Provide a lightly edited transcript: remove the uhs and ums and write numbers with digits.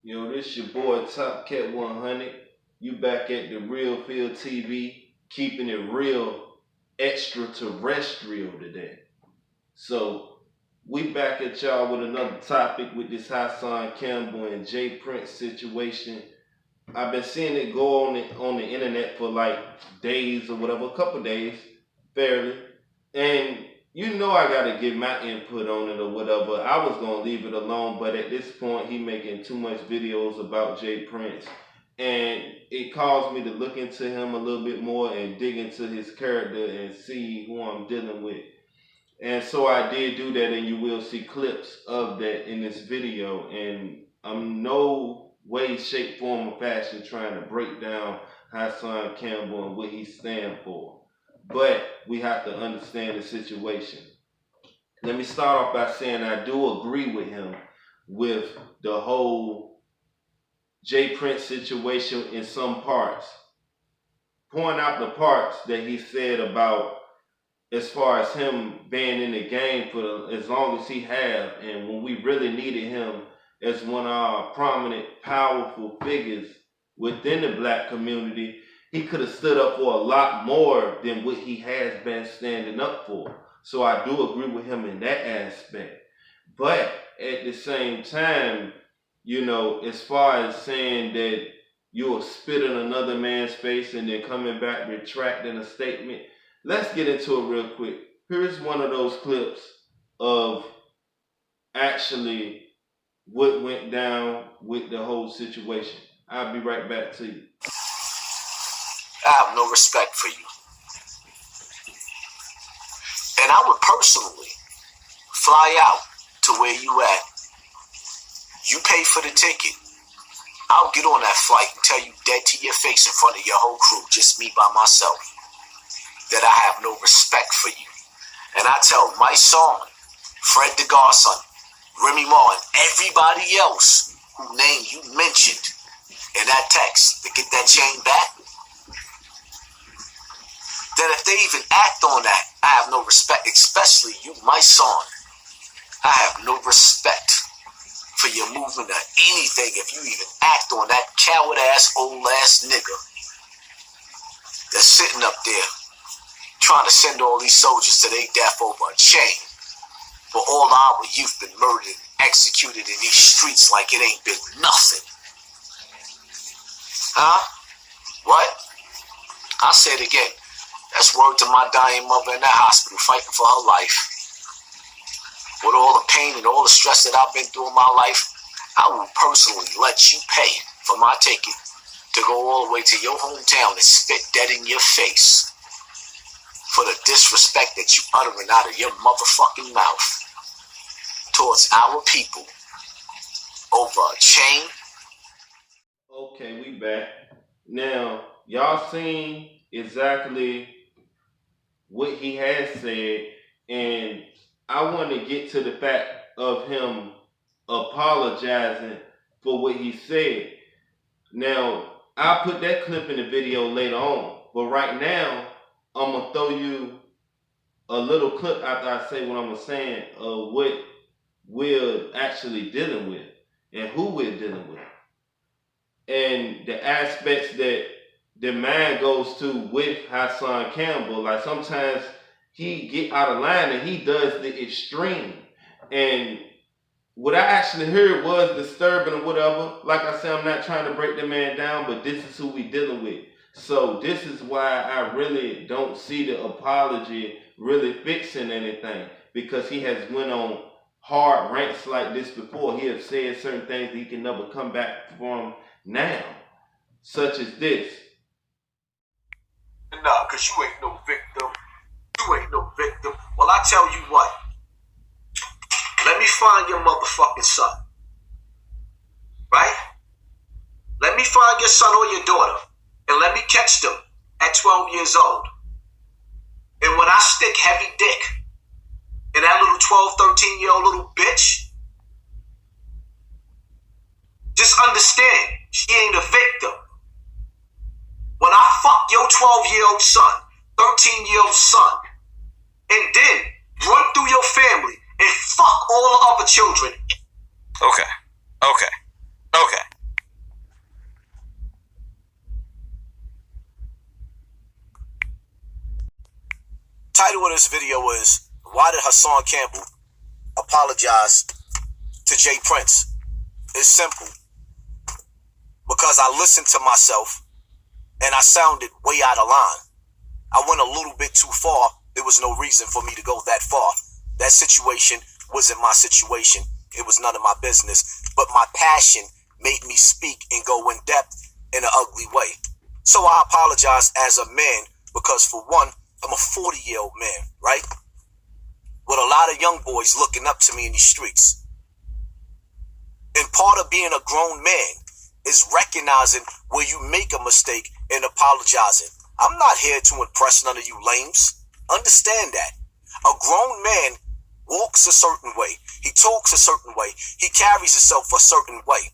Yo, this your boy Top Cat 100. You back at the Real Field TV, keeping it real extraterrestrial today. So we back at y'all with another topic with this Hassan, Campbell, and Jay Prince situation. I've been seeing it go on the internet for like days or whatever, a couple days, fairly. And you know I gotta get my input on it or whatever. I was gonna leave it alone, but at this point he making too much videos about Jay Prince. And it caused me to look into him a little bit more and dig into his character and see who I'm dealing with. And so I did do that, and you will see clips of that in this video. And I'm no way, shape, form, or fashion trying to break down Hassan Campbell and what he stands for. But we have to understand the situation. Let me start off by saying I do agree with him with the whole Jay Prince situation in some parts. Point out the parts that he said about as far as him being in the game for as long as he have, and when we really needed him as one of our prominent, powerful figures within the black community, he could have stood up for a lot more than what he has been standing up for. So I do agree with him in that aspect. But at the same time, you know, as far as saying that you'll spit in another man's face and then coming back retracting a statement, let's get into it real quick. Here's one of those clips of actually what went down with the whole situation. I'll be right back to you. I have no respect for you. And I would personally fly out to where you at. You pay for the ticket. I'll get on that flight and tell you dead to your face in front of your whole crew, just me by myself, that I have no respect for you. And I tell my son, Fred the Godson, Remy Ma, and everybody else whose name you mentioned in that text to get that chain back, that if they even act on that, I have no respect, especially you, my son. I have no respect for your movement or anything if you even act on that coward-ass, old-ass nigga that's sitting up there trying to send all these soldiers to their death over a chain. But all our youth been murdered and executed in these streets like it ain't been nothing. Huh? What? I'll say it again. That's word to my dying mother in that hospital fighting for her life. With all the pain and all the stress that I've been through in my life, I will personally let you pay for my ticket to go all the way to your hometown and spit dead in your face for the disrespect that you uttering out of your motherfucking mouth towards our people over a chain. Okay, we back. Now, y'all seen exactly what he has said, and I want to get to the fact of him apologizing for what he said. Now, I'll put that clip in the video later on, but right now, I'm going to throw you a little clip after I say what I'm saying of what we're actually dealing with and who we're dealing with. And the aspects that the mind goes to with Hassan Campbell. Like sometimes he get out of line and he does the extreme. And what I actually heard was disturbing or whatever. Like I said, I'm not trying to break the man down, but this is who we dealing with. So this is why I really don't see the apology really fixing anything, because he has went on hard rants like this before. He has said certain things that he can never come back from now, such as this. Nah, because you ain't no victim. You ain't no victim. Well, I tell you what. Let me find your motherfucking son. Right? Let me find your son or your daughter. And let me catch them at 12 years old. And when I stick heavy dick in that little 12, 13-year-old little bitch, just understand, she ain't a victim. When I fuck your 12-year-old son, 13-year-old son, and then run through your family and fuck all the other children. Okay. title of this video is, why did Hassan Campbell apologize to Jay Prince? It's simple. Because I listened to myself and I sounded way out of line. I went a little bit too far. There was no reason for me to go that far. That situation wasn't my situation. It was none of my business. But my passion made me speak and go in depth in an ugly way. So I apologize as a man because, for one, I'm a 40-year-old man, right? With a lot of young boys looking up to me in these streets. And part of being a grown man is recognizing where you make a mistake and apologizing. I'm not here to impress none of you lames. Understand that. A grown man walks a certain way. He talks a certain way. He carries himself a certain way.